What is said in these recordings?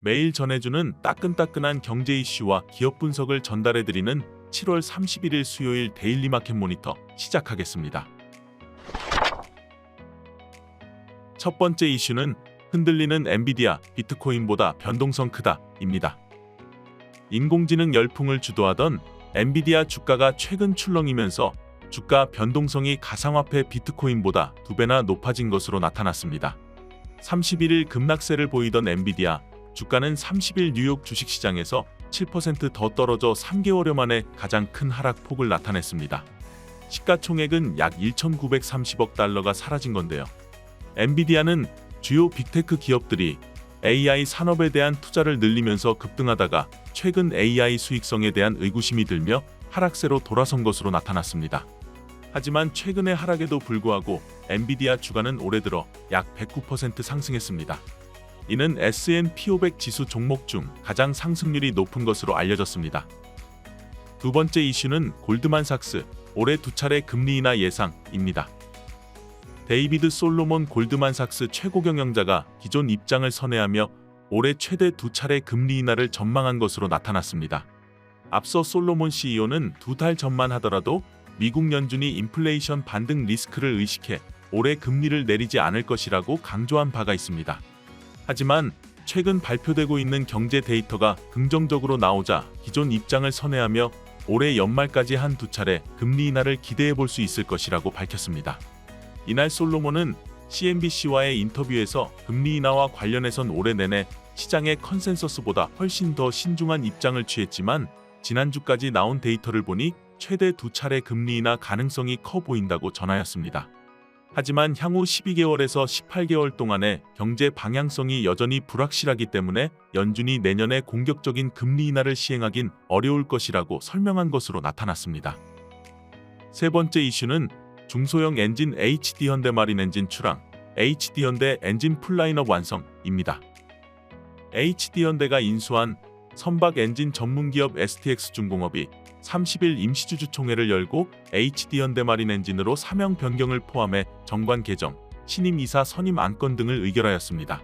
매일 전해주는 따끈따끈한 경제 이슈와 기업 분석을 전달해드리는 7월 31일 수요일 데일리 마켓 모니터 시작하겠습니다. 첫 번째 이슈는 흔들리는 엔비디아, 비트코인보다 변동성 크다입니다. 인공지능 열풍을 주도하던 엔비디아 주가가 최근 출렁이면서 주가 변동성이 가상화폐 비트코인보다 2배나 높아진 것으로 나타났습니다. 31일 급락세를 보이던 엔비디아 주가는 30일 뉴욕 주식시장에서 7% 더 떨어져 3개월여 만에 가장 큰 하락폭을 나타냈습니다. 시가총액은 약 1,930억 달러가 사라진 건데요. 엔비디아는 주요 빅테크 기업들이 AI 산업에 대한 투자를 늘리면서 급등하다가 최근 AI 수익성에 대한 의구심이 들며 하락세로 돌아선 것으로 나타났습니다. 하지만 최근의 하락에도 불구하고 엔비디아 주가는 올해 들어 약 109% 상승했습니다. 이는 S&P 500 지수 종목 중 가장 상승률이 높은 것으로 알려졌습니다. 두 번째 이슈는 골드만삭스 올해 2차례 금리 인하 예상입니다. 데이비드 솔로몬 골드만삭스 최고 경영자가 기존 입장을 선회하며 올해 최대 2차례 금리 인하를 전망한 것으로 나타났습니다. 앞서 솔로몬 CEO는 2달 전만 하더라도 미국 연준이 인플레이션 반등 리스크를 의식해 올해 금리를 내리지 않을 것이라고 강조한 바가 있습니다. 하지만 최근 발표되고 있는 경제 데이터가 긍정적으로 나오자 기존 입장을 선회하며 올해 연말까지 한 2차례 금리 인하를 기대해 볼 수 있을 것이라고 밝혔습니다. 이날 솔로몬은 CNBC와의 인터뷰에서 금리 인하와 관련해선 올해 내내 시장의 컨센서스보다 훨씬 더 신중한 입장을 취했지만 지난주까지 나온 데이터를 보니 최대 2차례 금리 인하 가능성이 커 보인다고 전하였습니다. 하지만 향후 12개월에서 18개월 동안의 경제 방향성이 여전히 불확실하기 때문에 연준이 내년에 공격적인 금리 인하를 시행하긴 어려울 것이라고 설명한 것으로 나타났습니다. 세 번째 이슈는 중소형 엔진 HD현대 마린 엔진 출항, HD현대 엔진 풀라인업 완성입니다. HD현대가 인수한 선박 엔진 전문기업 STX중공업이 30일 임시주주총회를 열고 HD현대 마린 엔진으로 사명 변경을 포함해 정관 개정, 신임 이사 선임 안건 등을 의결하였습니다.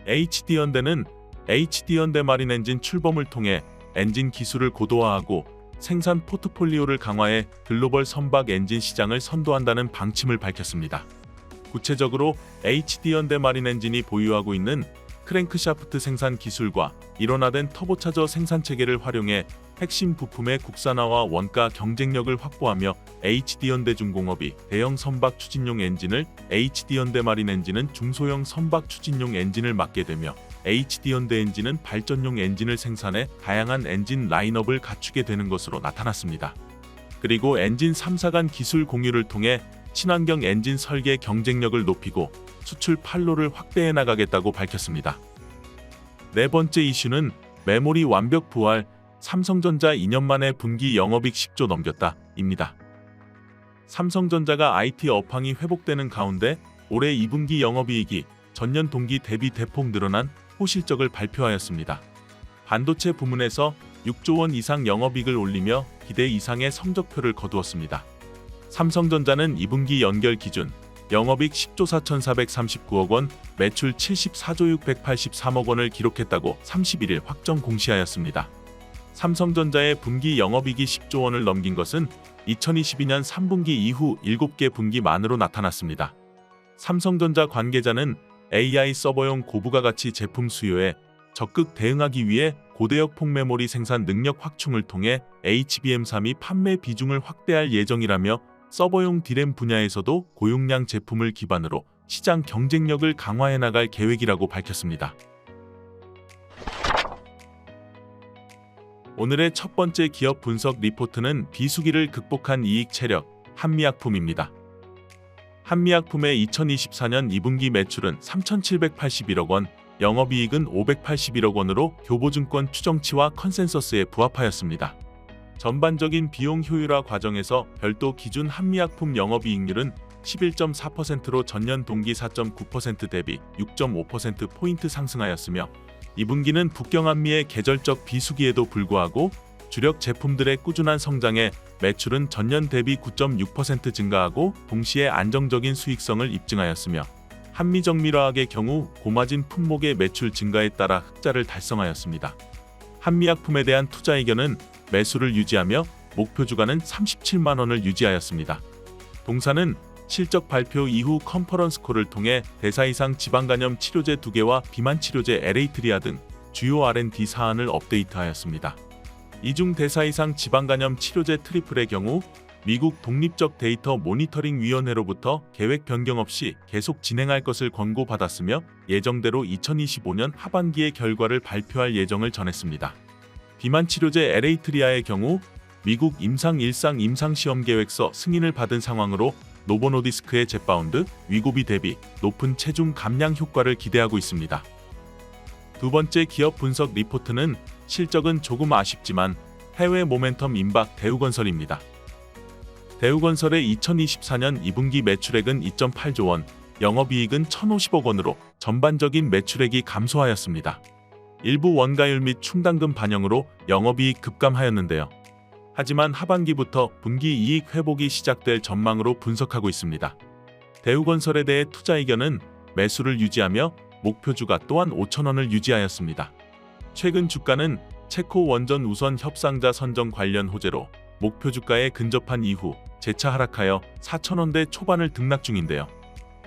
HD현대는 HD현대 마린 엔진 출범을 통해 엔진 기술을 고도화하고 생산 포트폴리오를 강화해 글로벌 선박 엔진 시장을 선도한다는 방침을 밝혔습니다. 구체적으로 HD현대 마린 엔진이 보유하고 있는 크랭크샤프트 생산 기술과 일원화된 터보차저 생산 체계를 활용해 핵심 부품의 국산화와 원가 경쟁력을 확보하며 HD현대중공업이 대형 선박 추진용 엔진을, HD현대마린 엔진은 중소형 선박 추진용 엔진을 맡게 되며 HD현대 엔진은 발전용 엔진을 생산해 다양한 엔진 라인업을 갖추게 되는 것으로 나타났습니다. 그리고 엔진 3사 간 기술 공유를 통해 친환경 엔진 설계 경쟁력을 높이고 수출 판로를 확대해 나가겠다고 밝혔습니다. 네 번째 이슈는 메모리 완벽 부활, 삼성전자 2년 만에 분기 영업이익 10조 넘겼다입니다. 삼성전자가 IT 업황이 회복되는 가운데 올해 2분기 영업이익이 전년 동기 대비 대폭 늘어난 호실적을 발표하였습니다. 반도체 부문에서 6조 원 이상 영업이익을 올리며 기대 이상의 성적표를 거두었습니다. 삼성전자는 2분기 연결 기준 영업이익 10조 4,439억 원, 매출 74조 683억 원을 기록했다고 31일 확정 공시하였습니다. 삼성전자의 분기 영업이익이 10조 원을 넘긴 것은 2022년 3분기 이후 7개 분기만으로 나타났습니다. 삼성전자 관계자는 AI 서버용 고부가 가치 제품 수요에 적극 대응하기 위해 고대역 폭메모리 생산 능력 확충을 통해 HBM3이 판매 비중을 확대할 예정이라며 서버용 D램 분야에서도 고용량 제품을 기반으로 시장 경쟁력을 강화해 나갈 계획이라고 밝혔습니다. 오늘의 첫 번째 기업 분석 리포트는 비수기를 극복한 이익 체력, 한미약품입니다. 한미약품의 2024년 2분기 매출은 3,781억 원, 영업이익은 581억 원으로 교보증권 추정치와 컨센서스에 부합하였습니다. 전반적인 비용 효율화 과정에서 별도 기준 한미약품 영업이익률은 11.4%로 전년 동기 4.9% 대비 6.5%포인트 상승하였으며 2분기는 북경한미의 계절적 비수기에도 불구하고 주력 제품들의 꾸준한 성장에 매출은 전년 대비 9.6% 증가하고 동시에 안정적인 수익성을 입증하였으며 한미정밀화학의 경우 고마진 품목의 매출 증가에 따라 흑자를 달성하였습니다. 한미약품에 대한 투자 의견은 매수를 유지하며 목표 주가는 37만 원을 유지하였습니다. 동사는 실적 발표 이후 컨퍼런스 콜을 통해 대사 이상 지방간염 치료제 2개와 비만 치료제 LA-트리아 등 주요 R&D 사안을 업데이트하였습니다. 이중 대사 이상 지방간염 치료제 트리플의 경우 미국 독립적 데이터 모니터링 위원회로부터 계획 변경 없이 계속 진행할 것을 권고받았으며 예정대로 2025년 하반기에 결과를 발표할 예정을 전했습니다. 비만 치료제 LA-트리아의 경우 미국 임상 1상 임상시험 계획서 승인을 받은 상황으로 노보노디스크의 젯바운드, 위고비 대비 높은 체중 감량 효과를 기대하고 있습니다. 두 번째 기업 분석 리포트는 실적은 조금 아쉽지만 해외 모멘텀 임박 대우건설입니다. 대우건설의 2024년 2분기 매출액은 2.8조 원, 영업이익은 1,050억 원으로 전반적인 매출액이 감소하였습니다. 일부 원가율 및 충당금 반영으로 영업이익 급감하였는데요. 하지만 하반기부터 분기 이익 회복이 시작될 전망으로 분석하고 있습니다. 대우건설에 대해 투자 의견은 매수를 유지하며 목표주가 또한 5,000원을 유지하였습니다. 최근 주가는 체코 원전 우선 협상자 선정 관련 호재로 목표 주가에 근접한 이후 재차 하락하여 4,000원대 초반을 등락 중인데요.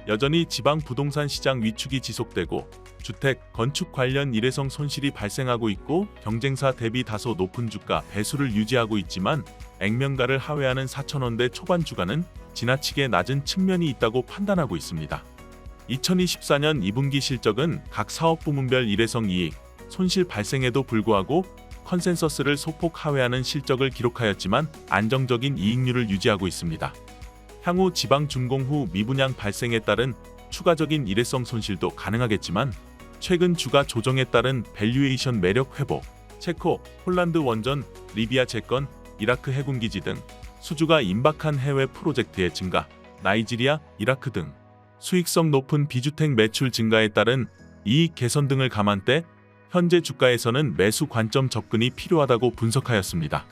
여전히 지방 부동산 시장 위축이 지속되고 주택, 건축 관련 일회성 손실이 발생하고 있고 경쟁사 대비 다소 높은 주가 배수를 유지하고 있지만 액면가를 하회하는 4,000원대 초반 주가는 지나치게 낮은 측면이 있다고 판단하고 있습니다. 2024년 2분기 실적은 각 사업 부문별 일회성 이익, 손실 발생에도 불구하고 컨센서스를 소폭 하회하는 실적을 기록하였지만 안정적인 이익률을 유지하고 있습니다. 향후 지방 준공 후 미분양 발생에 따른 추가적인 일회성 손실도 가능하겠지만 최근 주가 조정에 따른 밸류에이션 매력 회복, 체코, 폴란드 원전, 리비아 채권, 이라크 해군기지 등 수주가 임박한 해외 프로젝트의 증가, 나이지리아, 이라크 등 수익성 높은 비주택 매출 증가에 따른 이익 개선 등을 감안때 현재 주가에서는 매수 관점 접근이 필요하다고 분석하였습니다.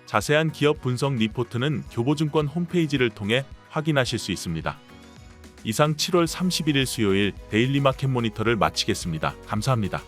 자세한 기업 분석 리포트는 교보증권 홈페이지를 통해 확인하실 수 있습니다. 이상 7월 31일 수요일 데일리 마켓 모니터를 마치겠습니다. 감사합니다.